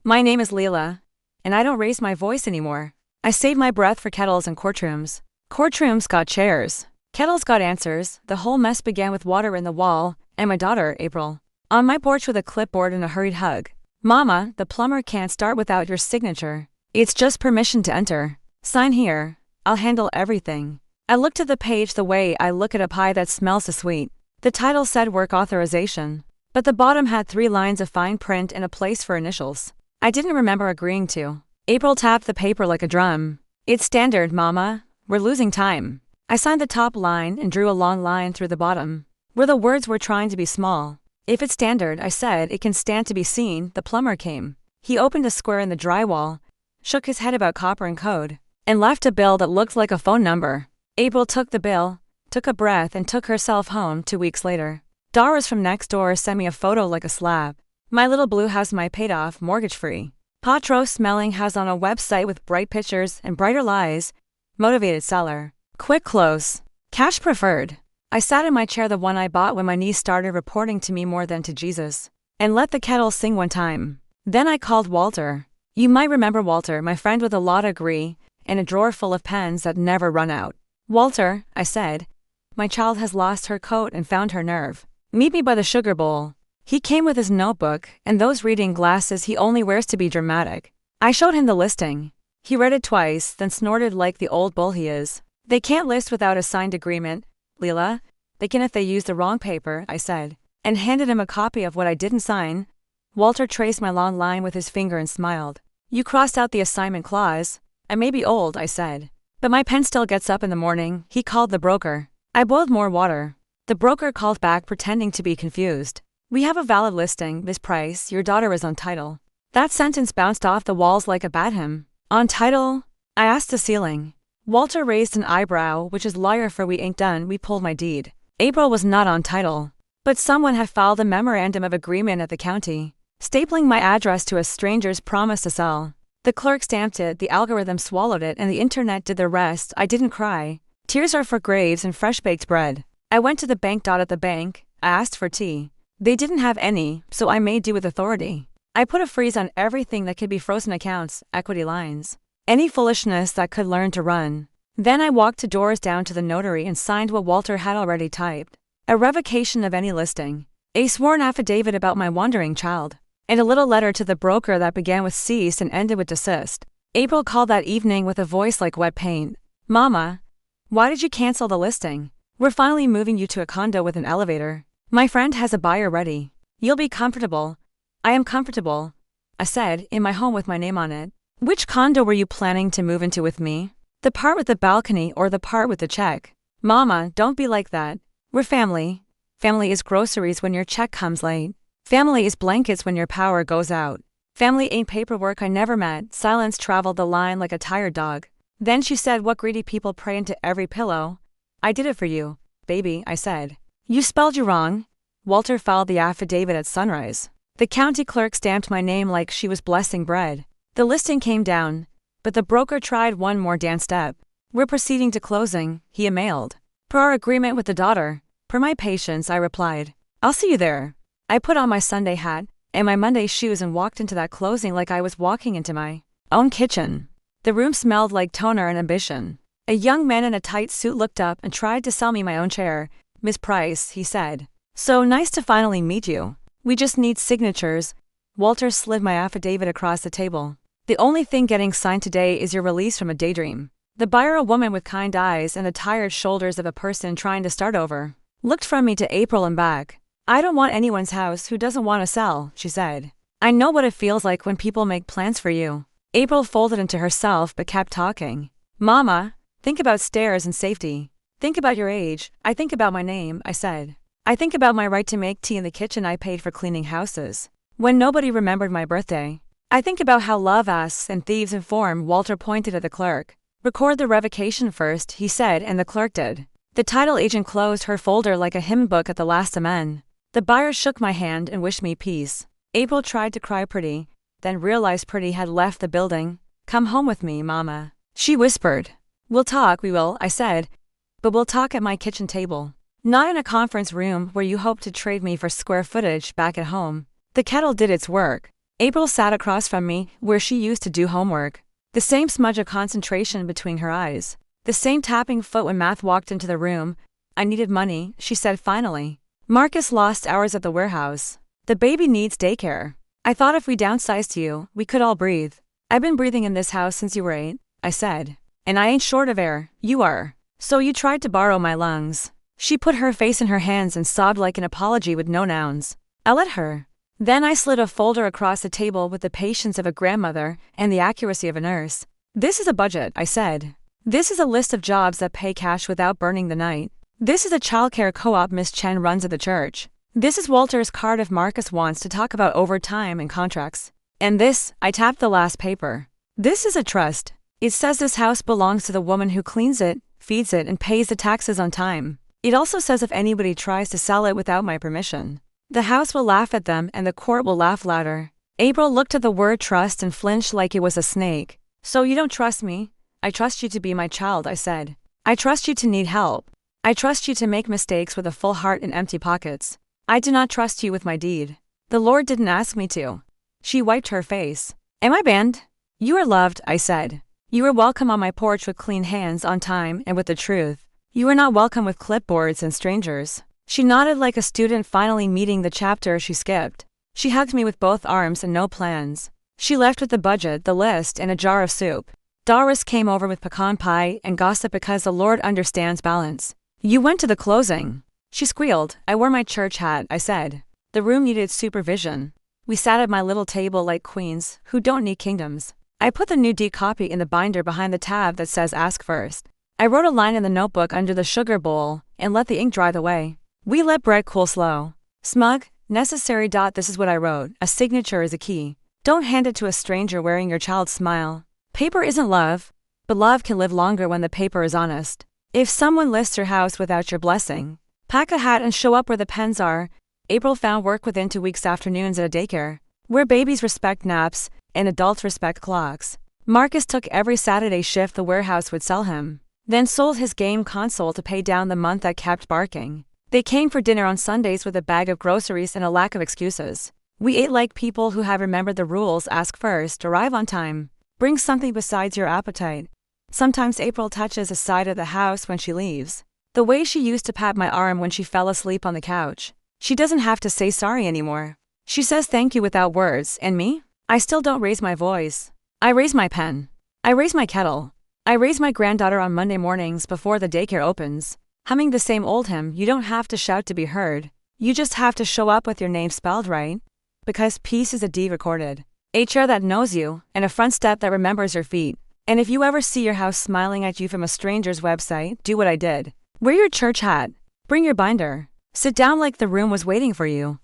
My name is Lila, and I don't raise my voice anymore. I save my breath for kettles and courtrooms. Courtrooms got chairs. Kettles got answers. The whole mess began with water in the wall, and my daughter, April, on my porch with a clipboard and a hurried hug. Mama, the plumber can't start without your signature. It's just permission to enter. Sign here. I'll handle everything. I looked at the page the way I look at a pie that smells so sweet. The title said work authorization, but the bottom had 3 lines of fine print and a place for initials. I didn't remember agreeing to. April tapped the paper like a drum. It's standard, Mama. We're losing time. I signed the top line and drew a long line through the bottom, where the words were trying to be small. If it's standard, I said, it can stand to be seen. The plumber came. He opened a square in the drywall, shook his head about copper and code, and left a bill that looked like a phone number. April took the bill, took a breath, and took herself home 2 weeks later. Doris from next door sent me a photo like a slab. My little blue house, my paid off, mortgage-free. Pot roast smelling house on a website with bright pictures and brighter lies. Motivated seller. Quick close. Cash preferred. I sat in my chair, the one I bought when my niece started reporting to me more than to Jesus, and let the kettle sing one time. Then I called Walter. You might remember Walter, my friend with a law degree and a drawer full of pens that never run out. Walter, I said, my child has lost her coat and found her nerve. Meet me by the sugar bowl. He came with his notebook and those reading glasses he only wears to be dramatic. I showed him the listing. He read it twice, then snorted like the old bull he is. They can't list without a signed agreement, Lila. They can if they use the wrong paper, I said, and handed him a copy of what I didn't sign. Walter traced my long line with his finger and smiled. You crossed out the assignment clause. I may be old, I said, but my pen still gets up in the morning. He called the broker. I boiled more water. The broker called back pretending to be confused. We have a valid listing, Miss Price. Your daughter is on title. That sentence bounced off the walls like a bat hymn. On title? I asked the ceiling. Walter raised an eyebrow, which is lawyer for we ain't done. We pulled my deed. April was not on title, but someone had filed a memorandum of agreement at the county, stapling my address to a stranger's promise to sell. The clerk stamped it, the algorithm swallowed it, and the internet did the rest. I didn't cry. Tears are for graves and fresh-baked bread. I went to the bank. At the bank, I asked for tea. They didn't have any, so I made do with authority. I put a freeze on everything that could be frozen accounts, equity lines, any foolishness that could learn to run. Then I walked 2 doors down to the notary and signed what Walter had already typed. A revocation of any listing, a sworn affidavit about my wandering child, and a little letter to the broker that began with cease and ended with desist. April called that evening with a voice like wet paint. Mama, why did you cancel the listing? We're finally moving you to a condo with an elevator. My friend has a buyer ready. You'll be comfortable. I am comfortable, I said, in my home with my name on it. Which condo were you planning to move into with me? The part with the balcony or the part with the check? Mama, don't be like that. We're family. Family is groceries when your check comes late. Family is blankets when your power goes out. Family ain't paperwork. I never met. Silence traveled the line like a tired dog. Then she said, what greedy people pray into every pillow. I did it for you, baby, I said. You spelled you wrong. Walter filed the affidavit at sunrise. The county clerk stamped my name like she was blessing bread. The listing came down, but the broker tried one more dance step. We're proceeding to closing, he emailed. Per our agreement with the daughter. Per my patience, I replied. I'll see you there. I put on my Sunday hat and my Monday shoes and walked into that closing like I was walking into my own kitchen. The room smelled like toner and ambition. A young man in a tight suit looked up and tried to sell me my own chair. Miss Price, he said. So nice to finally meet you. We just need signatures. Walter slid my affidavit across the table. The only thing getting signed today is your release from a daydream. The buyer, a woman with kind eyes and the tired shoulders of a person trying to start over, looked from me to April and back. I don't want anyone's house who doesn't want to sell, she said. I know what it feels like when people make plans for you. April folded into herself but kept talking. Mama, think about stairs and safety. Think about your age. I think about my name, I said. I think about my right to make tea in the kitchen I paid for cleaning houses when nobody remembered my birthday. I think about how love asks and thieves inform. Walter pointed at the clerk. Record the revocation first, he said, and the clerk did. The title agent closed her folder like a hymn book at the last amen. The buyer shook my hand and wished me peace. April tried to cry pretty, then realized Pretty had left the building. Come home with me, Mama, she whispered. We'll talk, we will, I said, but we'll talk at my kitchen table. Not in a conference room where you hope to trade me for square footage back at home. The kettle did its work. April sat across from me, where she used to do homework. The same smudge of concentration between her eyes. The same tapping foot when Math walked into the room. I needed money, she said finally. Marcus lost hours at the warehouse. The baby needs daycare. I thought if we downsized you, we could all breathe. I've been breathing in this house since you were 8, I said. And I ain't short of air, you are. So you tried to borrow my lungs. She put her face in her hands and sobbed like an apology with no nouns. I let her. Then I slid a folder across the table with the patience of a grandmother and the accuracy of a nurse. This is a budget, I said. This is a list of jobs that pay cash without burning the night. This is a childcare co-op Miss Chen runs at the church. This is Walter's card if Marcus wants to talk about overtime and contracts. And this, I tapped the last paper. This is a trust. It says this house belongs to the woman who cleans it, feeds it, and pays the taxes on time. It also says if anybody tries to sell it without my permission, the house will laugh at them and the court will laugh louder. April looked at the word trust and flinched like it was a snake. So you don't trust me? I trust you to be my child, I said. I trust you to need help. I trust you to make mistakes with a full heart and empty pockets. I do not trust you with my deed. The Lord didn't ask me to. She wiped her face. Am I banned? You are loved, I said. You are welcome on my porch with clean hands on time and with the truth. You are not welcome with clipboards and strangers. She nodded like a student finally meeting the chapter she skipped. She hugged me with both arms and no plans. She left with the budget, the list, and a jar of soup. Doris came over with pecan pie and gossip because the Lord understands balance. You went to the closing. She squealed. I wore my church hat, I said. The room needed supervision. We sat at my little table like queens who don't need kingdoms. I put the new D copy in the binder behind the tab that says ask first. I wrote a line in the notebook under the sugar bowl and let the ink dry the way. We let bread cool slow. Smug, necessary. This is what I wrote. A signature is a key. Don't hand it to a stranger wearing your child's smile. Paper isn't love, but love can live longer when the paper is honest. If someone lists your house without your blessing, pack a hat and show up where the pens are. April found work within 2 weeks afternoons at a daycare, where babies respect naps and adults respect clocks. Marcus took every Saturday shift the warehouse would sell him, then sold his game console to pay down the month that kept barking. They came for dinner on Sundays with a bag of groceries and a lack of excuses. We ate like people who have remembered the rules. Ask first, arrive on time. Bring something besides your appetite. Sometimes April touches a side of the house when she leaves. The way she used to pat my arm when she fell asleep on the couch. She doesn't have to say sorry anymore. She says thank you without words, and me? I still don't raise my voice. I raise my pen. I raise my kettle. I raise my granddaughter on Monday mornings before the daycare opens, humming the same old hymn. You don't have to shout to be heard. You just have to show up with your name spelled right. Because peace is a D recorded. A chair that knows you, and a front step that remembers your feet. And if you ever see your house smiling at you from a stranger's website, do what I did. Wear your church hat. Bring your binder. Sit down like the room was waiting for you.